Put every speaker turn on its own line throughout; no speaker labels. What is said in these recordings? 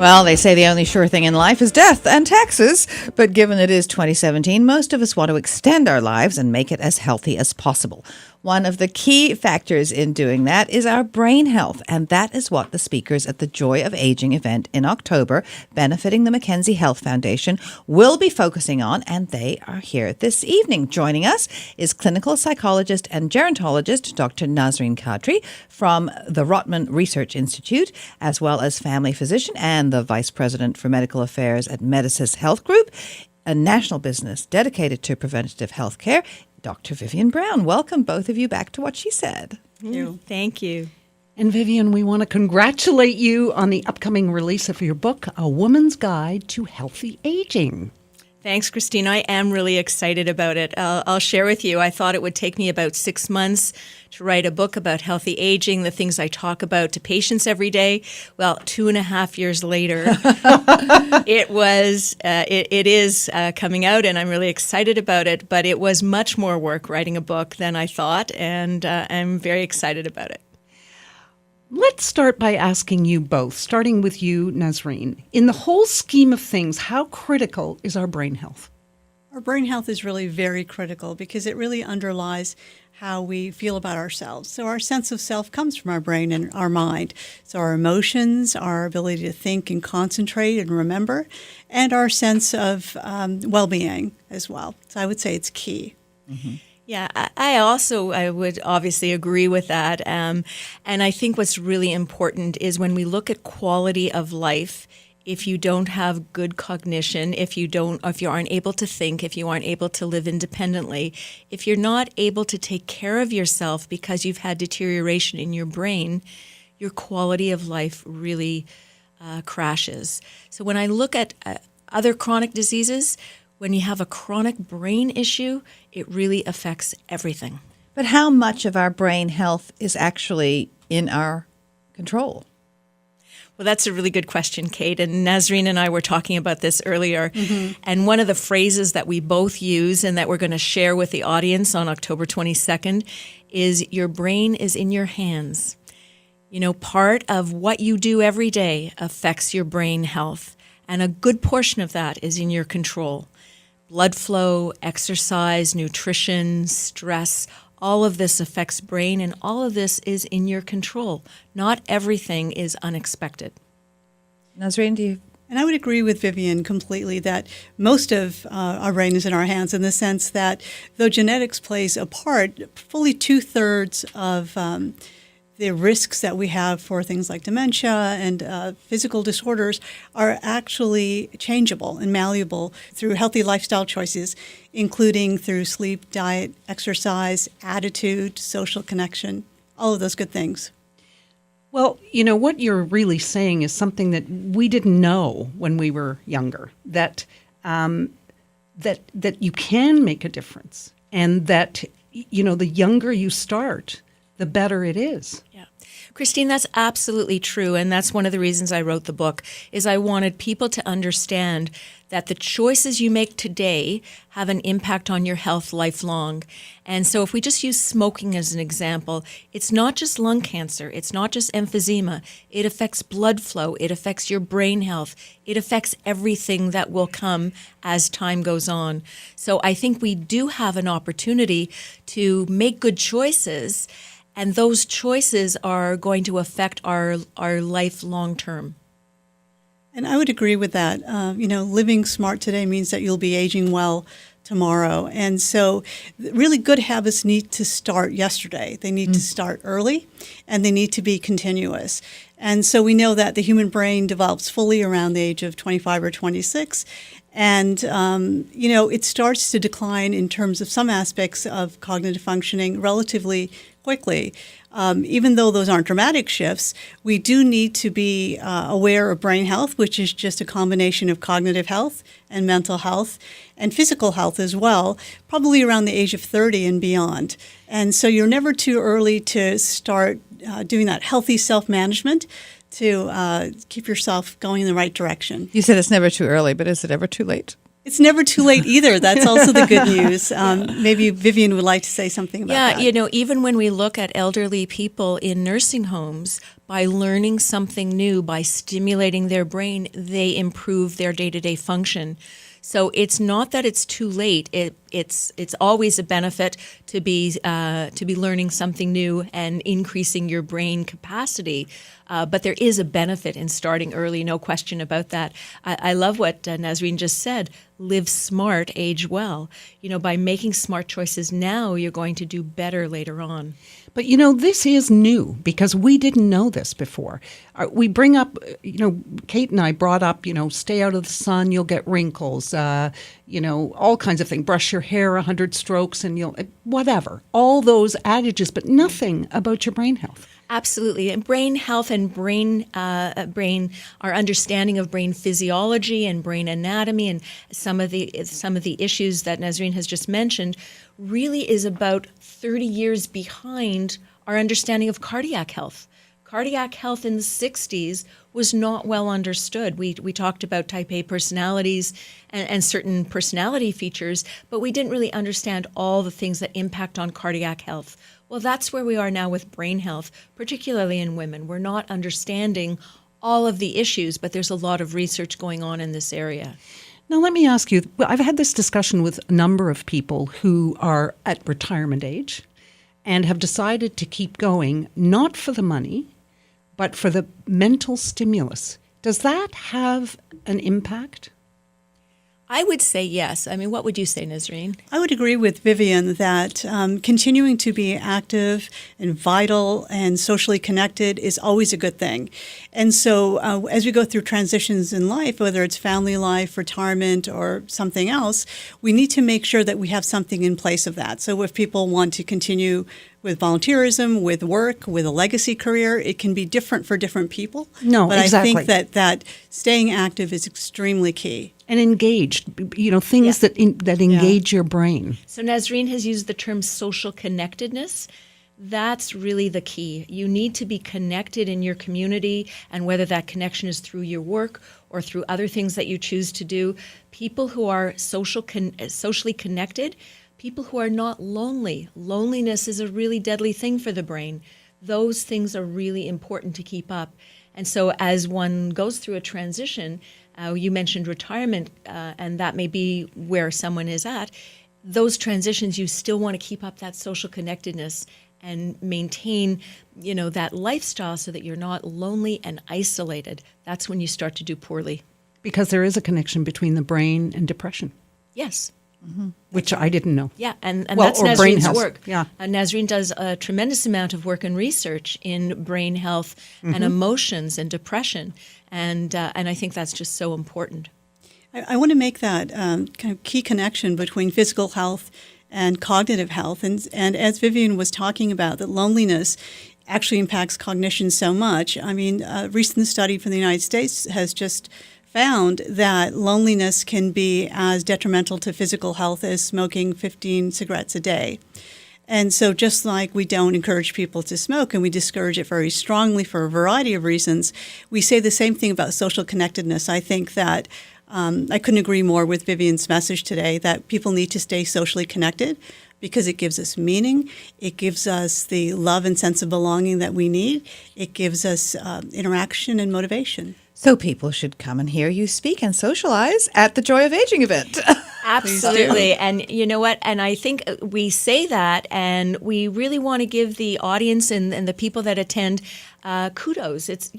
Well, they say the only sure thing in life is death and taxes. But given it is 2017, most of us want to extend our lives and make it as healthy as possible. One of the key factors in doing that is our brain health, and that is what the speakers at the Joy of Aging event in October, benefiting the Mackenzie Health Foundation, will be focusing on, and they are here this evening. Joining us is clinical psychologist and gerontologist Dr. Nasreen Khatri from the Rotman Research Institute, as well as family physician and the Vice President for Medical Affairs at Medicis Health Group, a national business dedicated to preventative health care, Dr. Vivien Brown. Welcome, both of you, back to What She Said.
Thank you.
And Vivien, we want to congratulate you on the upcoming release of your book, A Woman's Guide to Healthy Aging.
Thanks, Christine. I am really excited about it. I'll share with you, I thought it would take me about 6 months to write a book about healthy aging, the things I talk about to patients every day. Well, 2.5 years later, it is coming out, and I'm really excited about it. But it was much more work writing a book than I thought, and I'm very excited about it.
Let's start by asking you both, starting with you, Nasreen. In the whole scheme of things, how critical is our brain health?
Our brain health is really very critical because it really underlies how we feel about ourselves. So our sense of self comes from our brain and our mind. So our emotions, our ability to think and concentrate and remember, and our sense of well-being as well. So I would say it's key.
Mm-hmm. Yeah, I would obviously agree with that. And I think what's really important is when we look at quality of life, if you don't have good cognition, if you aren't able to think, if you aren't able to live independently, if you're not able to take care of yourself because you've had deterioration in your brain, your quality of life really crashes. So when I look at other chronic diseases, when you have a chronic brain issue, it really affects everything.
But how much of our brain health is actually in our control?
Well, that's a really good question, Kate. And Nasreen and I were talking about this earlier. Mm-hmm. And one of the phrases that we both use and that we're going to share with the audience on October 22nd is your brain is in your hands. You know, part of what you do every day affects your brain health. And a good portion of that is in your control. Blood flow, exercise, nutrition, stress, all of this affects brain, and all of this is in your control. Not everything is unexpected.
Nasreen, do you?
And I would agree with Vivien completely that most of our brain is in our hands in the sense that though genetics plays a part, fully 2/3 of the risks that we have for things like dementia and physical disorders are actually changeable and malleable through healthy lifestyle choices, including through sleep, diet, exercise, attitude, social connection, all of those good things.
Well, you know, what you're really saying is something that we didn't know when we were younger, that you can make a difference, and that, you know, the younger you start, the better it is.
Yeah. Christine, that's absolutely true. And that's one of the reasons I wrote the book, is I wanted people to understand that the choices you make today have an impact on your health lifelong. And so if we just use smoking as an example, it's not just lung cancer, it's not just emphysema, it affects blood flow, it affects your brain health, it affects everything that will come as time goes on. So I think we do have an opportunity to make good choices, and those choices are going to affect our life long term.
And I would agree with that. Living smart today means that you'll be aging well tomorrow. And so really good habits need to start yesterday. They need to start early, and they need to be continuous. And so we know that the human brain develops fully around the age of 25 or 26. And, it starts to decline in terms of some aspects of cognitive functioning relatively quickly. Even though those aren't dramatic shifts, we do need to be aware of brain health, which is just a combination of cognitive health and mental health and physical health as well, probably around the age of 30 and beyond. And so you're never too early to start doing that healthy self-management to keep yourself going in the right direction.
You said it's never too early, but is it ever too late?
It's never too late either. That's also the good news. Maybe Vivien would like to say something about that.
Yeah, even when we look at elderly people in nursing homes, by learning something new, by stimulating their brain, they improve their day-to-day function. So it's not that it's too late. It's always a benefit to be learning something new and increasing your brain capacity. But there is a benefit in starting early, no question about that. I love what Nasreen just said. Live smart, age well. By making smart choices now, you're going to do better later on.
But, this is new because we didn't know this before. We bring up, Kate and I brought up, stay out of the sun, you'll get wrinkles, all kinds of things. Brush your hair 100 strokes and you'll, whatever. All those adages, but nothing about your brain health.
Absolutely. And brain health and our understanding of brain physiology and brain anatomy and some of the issues that Nasreen has just mentioned really is about 30 years behind our understanding of cardiac health. Cardiac health in the 60s was not well understood. We talked about type A personalities and certain personality features, but we didn't really understand all the things that impact on cardiac health. Well, that's where we are now with brain health, particularly in women. We're not understanding all of the issues, but there's a lot of research going on in this area.
Now, let me ask you, I've had this discussion with a number of people who are at retirement age and have decided to keep going, not for the money, but for the mental stimulus. Does that have an impact?
I would say yes. I mean, what would you say, Nasreen?
I would agree with Vivien that continuing to be active and vital and socially connected is always a good thing. And so as we go through transitions in life, whether it's family life, retirement, or something else, we need to make sure that we have something in place of that. So if people want to continue with volunteerism, with work, with a legacy career, it can be different for different people.
No,
but
exactly.
I think that staying active is extremely key.
And engaged, things that engage your brain.
So Nasreen has used the term social connectedness. That's really the key. You need to be connected in your community, and whether that connection is through your work or through other things that you choose to do. People who are socially connected, people who are not lonely. Loneliness is a really deadly thing for the brain. Those things are really important to keep up. And so as one goes through a transition, you mentioned retirement, and that may be where someone is at. Those transitions, you still want to keep up that social connectedness and maintain, that lifestyle so that you're not lonely and isolated. That's when you start to do poorly.
Because there is a connection between the brain and depression.
Yes.
Mm-hmm. Which I didn't know.
Yeah, and that's
or brain
Nasreen's
health.
work.
Yeah.
Nasreen does a tremendous amount of work and research in brain health and emotions and depression, and I think that's just so important.
I want to make that kind of key connection between physical health and cognitive health, and as Vivien was talking about, that loneliness actually impacts cognition so much. I mean, a recent study from the United States has just found that loneliness can be as detrimental to physical health as smoking 15 cigarettes a day. And so just like we don't encourage people to smoke and we discourage it very strongly for a variety of reasons, we say the same thing about social connectedness. I think that I couldn't agree more with Vivien's message today that people need to stay socially connected because it gives us meaning, it gives us the love and sense of belonging that we need, it gives us interaction and motivation.
So people should come and hear you speak and socialize at the Joy of Aging event.
Absolutely. And you know what? And I think we say that, and we really want to give the audience and the people that attend kudos. It's,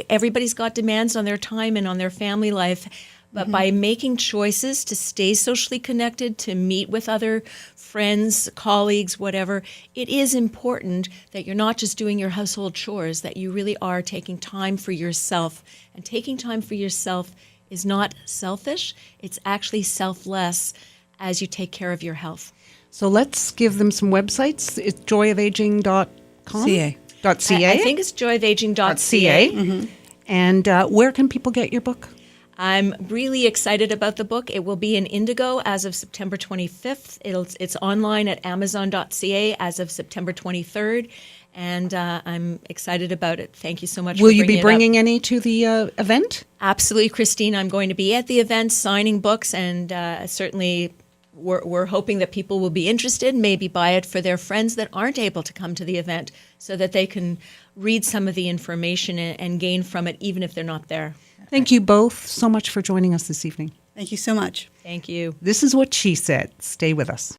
everybody's got demands on their time and on their family life. But by making choices to stay socially connected, to meet with other friends, colleagues, whatever, it is important that you're not just doing your household chores, that you really are taking time for yourself. And taking time for yourself is not selfish, it's actually selfless as you take care of your health.
So let's give them some websites. It's joyofaging.com?
CA.
.ca?
I think it's joyofaging.ca.
Mm-hmm. And where can people get your book?
I'm really excited about the book. It will be in Indigo as of September 25th. It's online at amazon.ca as of September 23rd. And I'm excited about it. Thank you so much.
Will
for
you be
it up.
bringing any to the event?
Absolutely, Christine. I'm going to be at the event signing books, and certainly we're hoping that people will be interested, maybe buy it for their friends that aren't able to come to the event so that they can read some of the information and gain from it, even if they're not there.
Thank you both so much for joining us this evening.
Thank you so much.
Thank you.
This is what she said. Stay with us.